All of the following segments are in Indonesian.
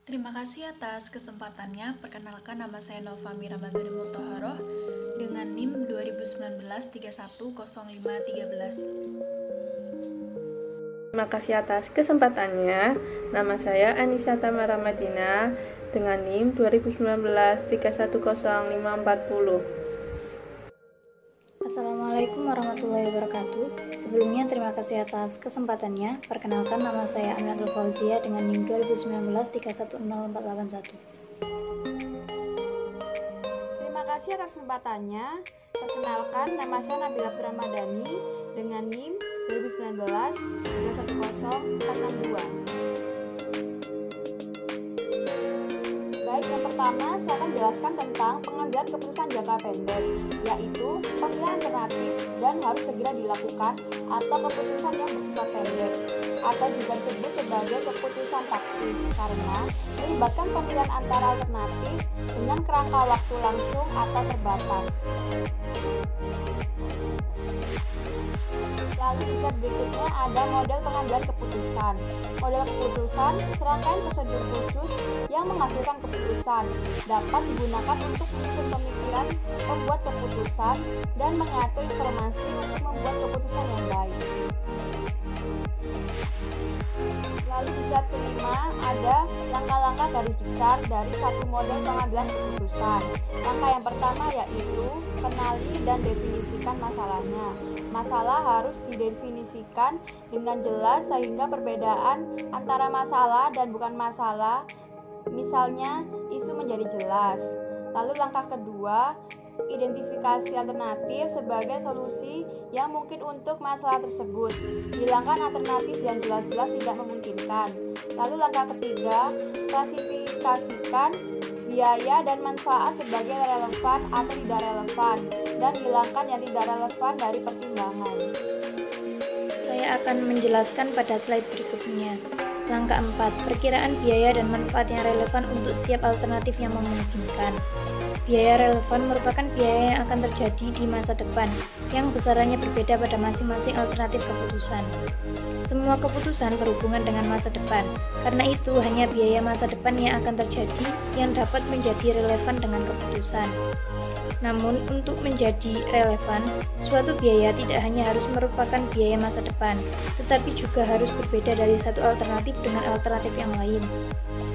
Terima kasih atas kesempatannya. Perkenalkan, nama saya Nova Miramadani Mutahharoh dengan NIM 2019-310513. Terima kasih atas kesempatannya. Nama saya Anissa Tamara Madina dengan NIM 2019-310540. Assalamualaikum warahmatullahi wabarakatuh. Sebelumnya terima kasih atas kesempatannya. Perkenalkan, nama saya Aminatul Fauzia dengan NIM 2019-310481. Terima kasih atas kesempatannya. Perkenalkan, nama saya Nabila Abdurrahmadani dengan NIM 2019-310462. Baik, yang pertama saya akan jelaskan tentang pengambilan keputusan jangka pendek, yaitu pemilihan alternatif dan harus segera dilakukan atau keputusan yang bersifat pendek, atau juga disebut sebagai keputusan taktis karena melibatkan pemilihan antara alternatif dengan kerangka waktu langsung atau terbatas. Lalu di slide berikutnya ada model pengambilan keputusan. Model keputusan serangkaian prosedur khusus yang menghasilkan keputusan, dapat digunakan untuk menyusun pemikiran pembuat keputusan dan mengatur informasi untuk membuat keputusan yang baik. Lalu di slide kelima ada langkah-langkah garis besar dari satu model pengambilan keputusan. Langkah yang pertama yaitu kenali dan definisikan masalahnya. Masalah harus didefinisikan dengan jelas sehingga perbedaan antara masalah dan bukan masalah, misalnya isu, menjadi jelas. Lalu langkah kedua, identifikasi alternatif sebagai solusi yang mungkin untuk masalah tersebut. Hilangkan alternatif yang jelas-jelas tidak memungkinkan. Lalu langkah ketiga, klasifikasikan biaya dan manfaat sebagai relevan atau tidak relevan dan hilangkan yang tidak relevan dari pertimbangan. Saya akan menjelaskan pada slide berikutnya. Langkah 4, perkiraan biaya dan manfaat yang relevan untuk setiap alternatif yang memungkinkan. Biaya relevan merupakan biaya yang akan terjadi di masa depan, yang besarannya berbeda pada masing-masing alternatif keputusan. Semua keputusan berhubungan dengan masa depan, karena itu hanya biaya masa depan yang akan terjadi yang dapat menjadi relevan dengan keputusan. Namun, untuk menjadi relevan, suatu biaya tidak hanya harus merupakan biaya masa depan, tetapi juga harus berbeda dari satu alternatif dengan alternatif yang lain.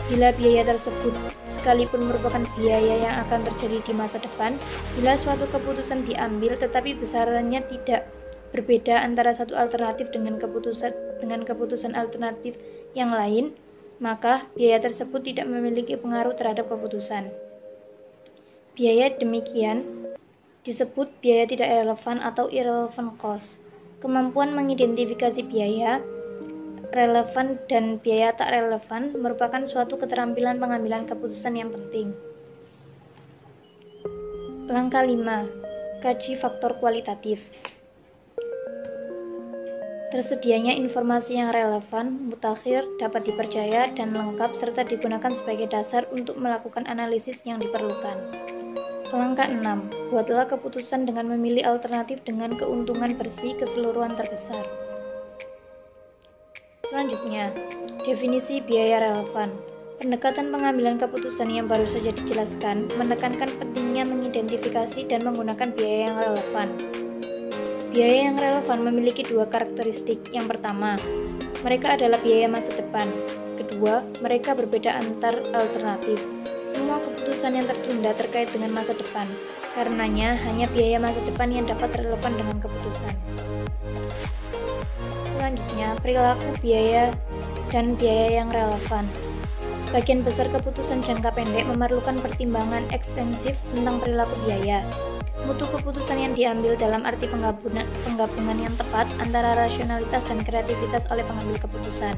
Bila biaya tersebut sekalipun merupakan biaya yang akan terjadi di masa depan, bila suatu keputusan diambil tetapi besarannya tidak berbeda antara satu alternatif dengan keputusan alternatif yang lain, maka biaya tersebut tidak memiliki pengaruh terhadap keputusan. Biaya demikian disebut biaya tidak relevan atau irrelevant cost. Kemampuan mengidentifikasi biaya relevan dan biaya tak relevan merupakan suatu keterampilan pengambilan keputusan yang penting. Langkah 5. Kaji faktor kualitatif. Tersedianya informasi yang relevan, mutakhir, dapat dipercaya, dan lengkap serta digunakan sebagai dasar untuk melakukan analisis yang diperlukan. Langkah 6. Buatlah keputusan dengan memilih alternatif dengan keuntungan bersih keseluruhan terbesar. Selanjutnya, definisi biaya relevan. Pendekatan pengambilan keputusan yang baru saja dijelaskan menekankan pentingnya mengidentifikasi dan menggunakan biaya yang relevan. Biaya yang relevan memiliki dua karakteristik. Yang pertama, mereka adalah biaya masa depan. Kedua, mereka berbeda antar alternatif. Semua keputusan yang tertunda terkait dengan masa depan. Karenanya, hanya biaya masa depan yang dapat relevan dengan keputusan. Selanjutnya, perilaku biaya dan biaya yang relevan. Sebagian besar keputusan jangka pendek memerlukan pertimbangan ekstensif tentang perilaku biaya. Mutu keputusan yang diambil dalam arti penggabungan yang tepat antara rasionalitas dan kreativitas oleh pengambil keputusan.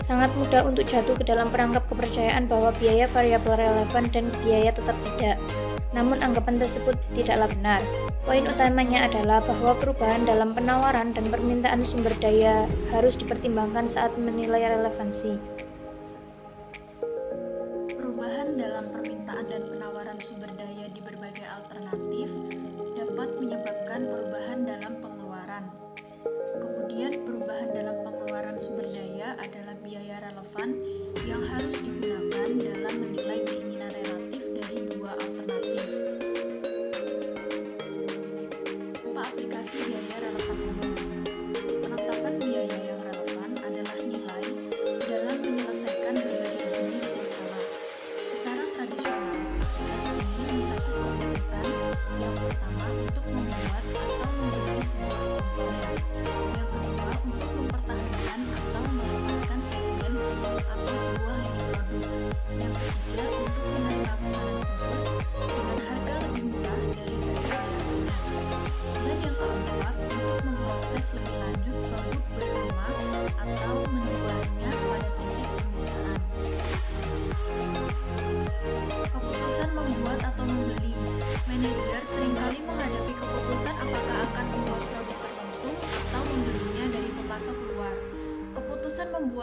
Sangat mudah untuk jatuh ke dalam perangkap kepercayaan bahwa biaya variabel relevan dan biaya tetap tidak. Namun anggapan tersebut tidaklah benar. Poin utamanya adalah bahwa perubahan dalam penawaran dan permintaan sumber daya harus dipertimbangkan saat menilai relevansi. Perubahan dalam permintaan dan penawaran sumber daya di berbagai alternatif dapat menyebabkan perubahan dalam pengeluaran. Kemudian perubahan dalam pengeluaran sumber daya adalah biaya relevan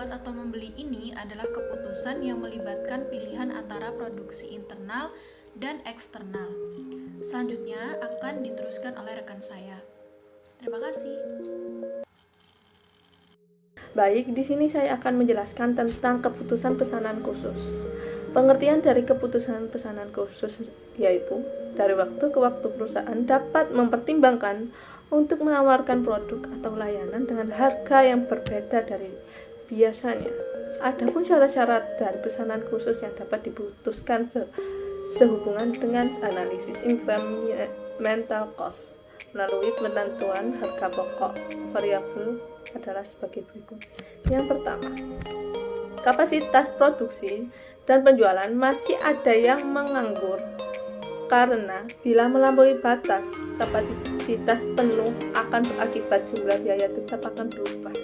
membuat atau membeli ini adalah keputusan yang melibatkan pilihan antara produksi internal dan eksternal. Selanjutnya akan diteruskan oleh rekan saya. Terima kasih. Baik, di sini saya akan menjelaskan tentang keputusan pesanan khusus. Pengertian dari keputusan pesanan khusus yaitu dari waktu ke waktu perusahaan dapat mempertimbangkan untuk menawarkan produk atau layanan dengan harga yang berbeda dari biasanya. Adapun syarat-syarat dari pesanan khusus yang dapat diputuskan sehubungan dengan analisis incremental cost melalui penentuan harga pokok variabel adalah sebagai berikut. Yang pertama, kapasitas produksi dan penjualan masih ada yang menganggur karena bila melampaui batas kapasitas penuh akan berakibat jumlah biaya tetap akan berubah.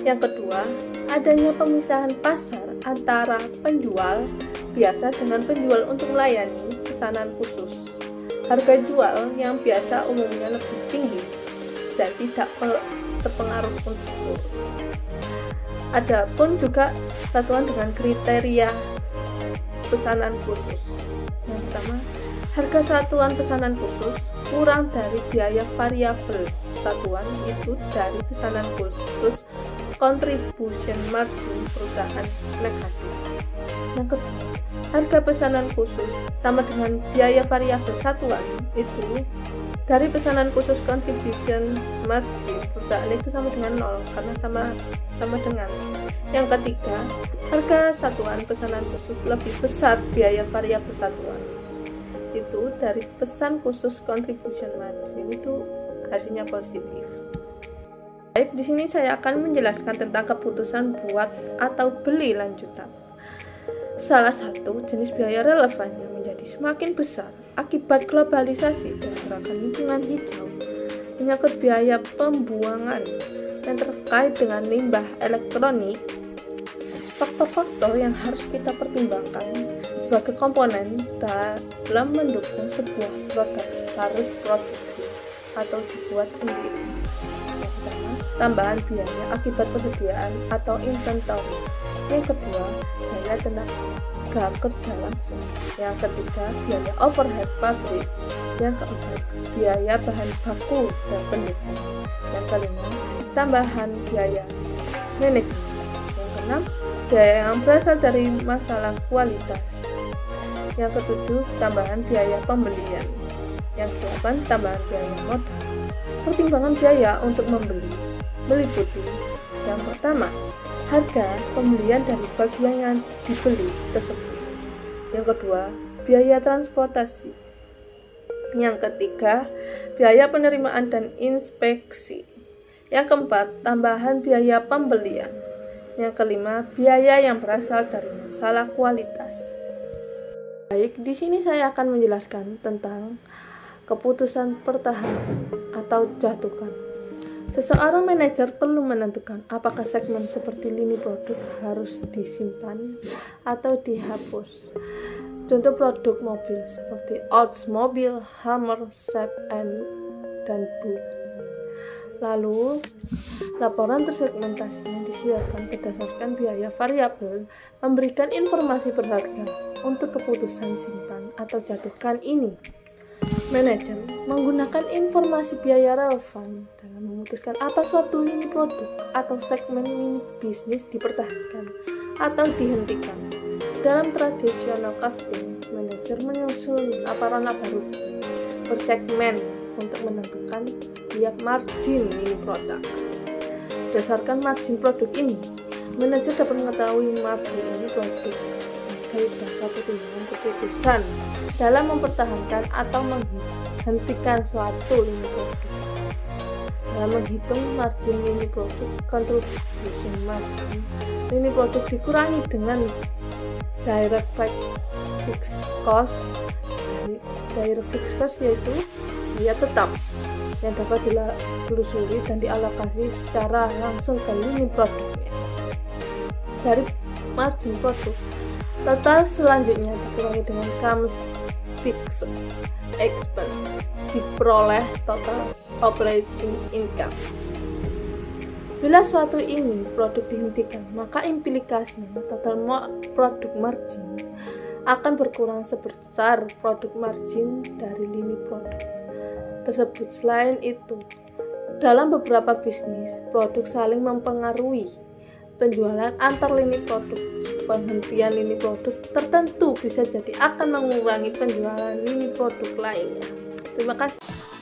Yang kedua, adanya pemisahan pasar antara penjual biasa dengan penjual untuk melayani pesanan khusus. Harga jual yang biasa umumnya lebih tinggi dan tidak terpengaruh untuk turun. Adapun juga satuan dengan kriteria pesanan khusus. Yang pertama, harga satuan pesanan khusus kurang dari biaya variabel satuan itu dari pesanan khusus contribution margin perusahaan negatif. Yang kedua, harga pesanan khusus sama dengan biaya variabel satuan itu dari pesanan khusus contribution margin perusahaan itu sama dengan 0 karena sama dengan. Yang ketiga, harga satuan pesanan khusus lebih besar biaya variabel satuan itu dari pesan khusus contribution margin itu hasilnya positif. Baik, di sini saya akan menjelaskan tentang keputusan buat atau beli lanjutan. Salah satu jenis biaya relevan yang menjadi semakin besar akibat globalisasi dan gerakan lingkungan hijau menyangkut biaya pembuangan yang terkait dengan limbah elektronik. Faktor-faktor yang harus kita pertimbangkan sebagai komponen dalam mendukung sebuah produk harus produksi atau dibuat sendiri. Yang pertama, tambahan biaya akibat persediaan atau inventory. Yang kedua, biaya tenaga kerja langsung. Yang ketiga, biaya overhead pabrik. Yang keempat, biaya bahan baku dan pendidikan. Yang kelima, tambahan biaya manajemen. Yang keenam, biaya yang berasal dari masalah kualitas. Yang ketujuh, tambahan biaya pembelian. Yang kedelapan, tambahan biaya modal. Pertimbangan biaya untuk membeli meliputi yang pertama, harga pembelian dari bagian yang dibeli tersebut. Yang kedua, biaya transportasi. Yang ketiga, biaya penerimaan dan inspeksi. Yang keempat, tambahan biaya pembelian. Yang kelima, biaya yang berasal dari masalah kualitas. Baik, di sini saya akan menjelaskan tentang keputusan pertahanan atau jatuhkan. Seseorang manajer perlu menentukan apakah segmen seperti lini produk harus disimpan atau dihapus. Contoh produk mobil seperti Oldsmobile, Hummer, Saab, dan Buick. Lalu, laporan tersegmentasi yang disiapkan berdasarkan biaya variabel memberikan informasi berharga untuk keputusan simpan atau jatuhkan ini. Manajer menggunakan informasi biaya relevan dalam memutuskan apa suatu lini produk atau segmen lini bisnis dipertahankan atau dihentikan. Dalam tradisional costing, manajer menyusun laporan-laporan rutin per segmen untuk menentukan setiap margin lini produk. Berdasarkan margin produk ini, manajer dapat mengetahui margin lini produk sebagai dasar pertimbangan keputusan dalam mempertahankan atau menghentikan suatu lini produk. Dalam menghitung margin lini produk, contribution margin lini produk dikurangi dengan direct fixed cost. Direct fixed cost yaitu biaya tetap yang dapat ditelusuri dan dialokasi secara langsung ke lini produknya. Dari margin produk, total selanjutnya dikurangi dengan comes fixed expense, diperoleh total operating income. Bila suatu ini produk dihentikan, maka implikasinya total produk margin akan berkurang sebesar produk margin dari lini produk tersebut. Selain itu, dalam beberapa bisnis, produk saling mempengaruhi penjualan antar lini produk. Penghentian lini produk tertentu bisa jadi akan mengurangi penjualan lini produk lainnya. Terima kasih.